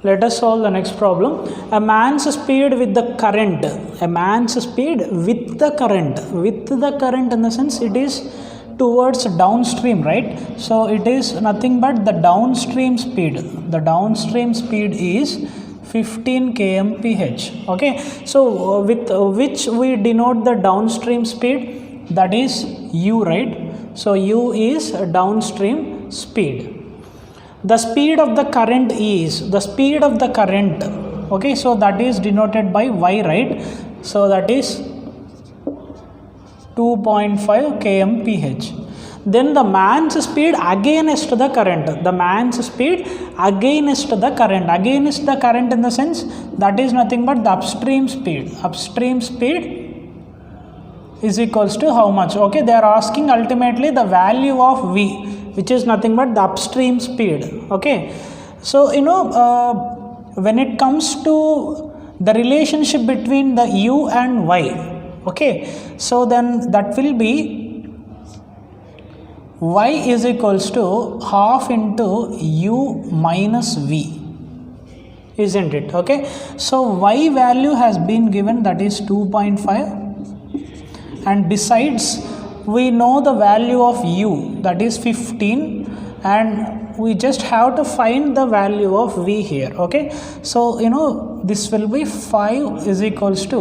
Let us solve the next problem. A man's speed with the current. A man's speed with the current. With the current in the sense it is towards downstream, right? So it is nothing but the downstream speed. The downstream speed is 15 kmph. Okay, so with which we denote the downstream speed, that is u, right? So u is downstream speed. The speed of the current is the speed of the current. Okay, so that is denoted by y, right? So that is 2.5 kmph. Then the man's speed against the current. The man's speed against the current. Against the current in the sense that is nothing but the upstream speed. Upstream speed is equals to how much? Okay, they are asking ultimately the value of v, which is nothing but the upstream speed. Okay, so when it comes to the relationship between the u and y, okay, so then that will be y is equals to half into u minus v, isn't it? Okay, so y value has been given, that is 2.5, and besides we know the value of u, that is 15, and we just have to find the value of v here. Okay, so this will be 5 is equals to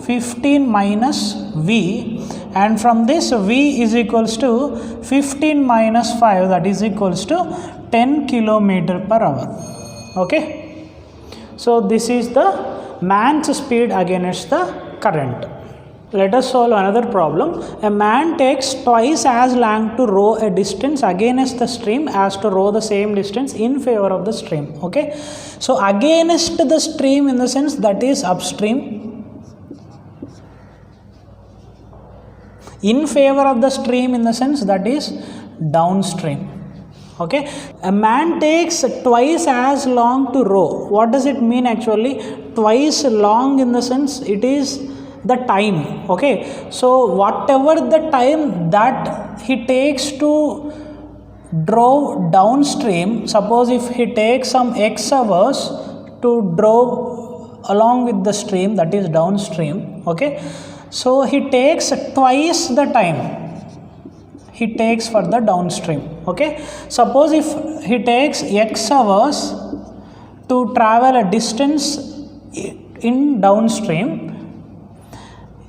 15 minus v, and from this v is equals to 15 minus 5, that is equals to 10 kilometer per hour. Okay, so this is the man's speed against the current. Let us solve another problem. A man takes twice as long to row a distance against the stream as to row the same distance in favor of the stream. Okay, so against the stream in the sense that is upstream, in favor of the stream in the sense that is downstream. Okay, a man takes twice as long to row. What does it mean actually? Twice long in the sense it is the time. Okay, so whatever the time that he takes to draw downstream, suppose if he takes some x hours to draw along with the stream, that is downstream. Okay, so he takes twice the time he takes for the downstream. Okay, suppose if he takes x hours to travel a distance in downstream,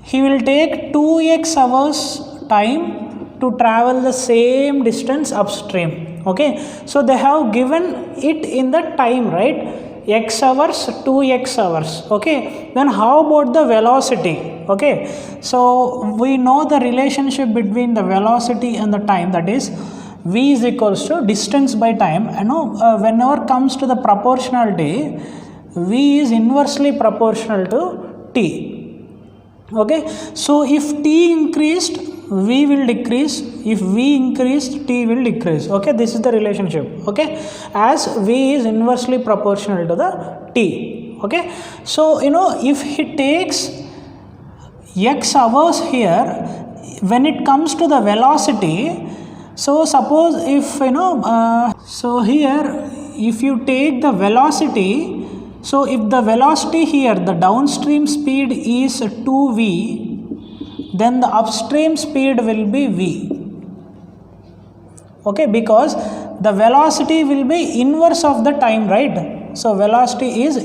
he will take 2x hours time to travel the same distance upstream. Okay, so they have given it in the time, right? X hours, 2x hours. Okay, then how about the velocity? Okay, so we know the relationship between the velocity and the time, that is v is equals to distance by time. Whenever comes to the proportionality, v is inversely proportional to t. Okay, so if t increased, v will decrease. If v increased, t will decrease. Okay, this is the relationship. Okay, as v is inversely proportional to the t. Okay, so if he takes x hours here, when it comes to the velocity, so suppose if so here if you take the velocity, so if the velocity here, the downstream speed is 2v, then the upstream speed will be v. Okay, because the velocity will be inverse of the time, right? So velocity is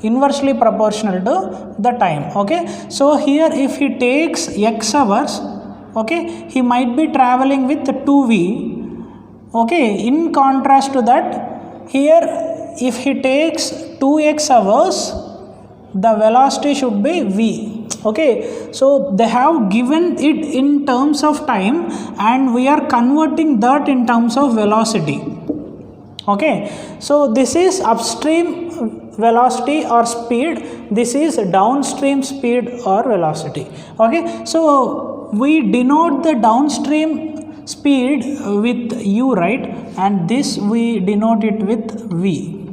inversely proportional to the time. Okay, so here if he takes x hours, okay, he might be traveling with 2v. Okay, in contrast to that, here if he takes 2x hours, the velocity should be v. Okay, so they have given it in terms of time and we are converting that in terms of velocity. Okay, so this is upstream velocity or speed, this is downstream speed or velocity. Okay, so we denote the downstream speed with u, right, and this we denote it with v.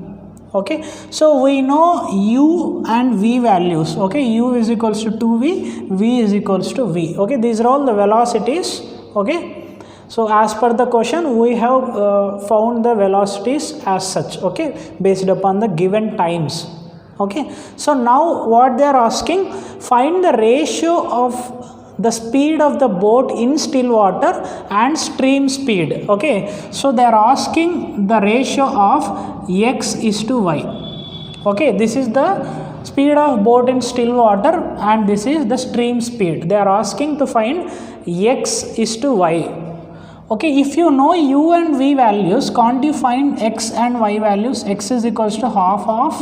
Okay, so we know u and v values. Okay, u is equals to 2v, v is equals to v. Okay, these are all the velocities. Okay, So as per the question, we have found the velocities as such, okay, based upon the given times. Okay, so now what they are asking, find the ratio of the speed of the boat in still water and stream speed. Okay, so they are asking the ratio of x is to y. Okay, this is the speed of boat in still water and this is the stream speed. They are asking to find x is to y. Okay, if you know u and v values, can't you find x and y values? X is equals to half of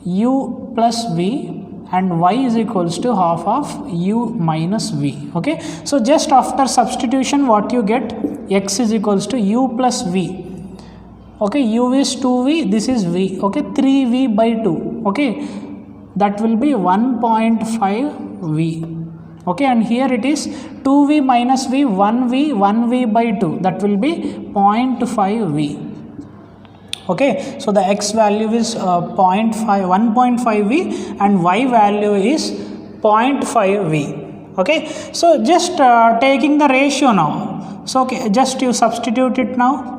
u plus v and y is equals to half of u minus v. Okay, so just after substitution what you get, x is equals to u plus v. Okay, u is 2v, this is v. Okay, 3v by 2. Okay, that will be 1.5v. Okay, and here it is 2v minus v, 1v by 2, that will be 0.5v. Okay, so the x value is 1.5v and y value is 0.5v. Okay, so just taking the ratio now. So okay, just you substitute it now.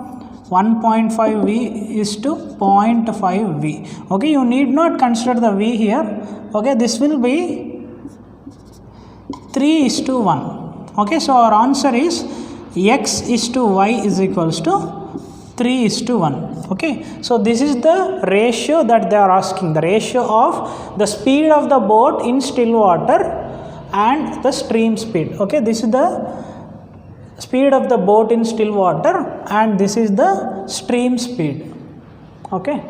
1.5v is to 0.5v. Okay, you need not consider the v here. Okay, this will be 3 is to 1. Okay, so our answer is x is to y is equals to 3 is to 1. Okay, so this is the ratio that they are asking, the ratio of the speed of the boat in still water and the stream speed. Okay, this is the speed of the boat in still water and this is the stream speed. Okay.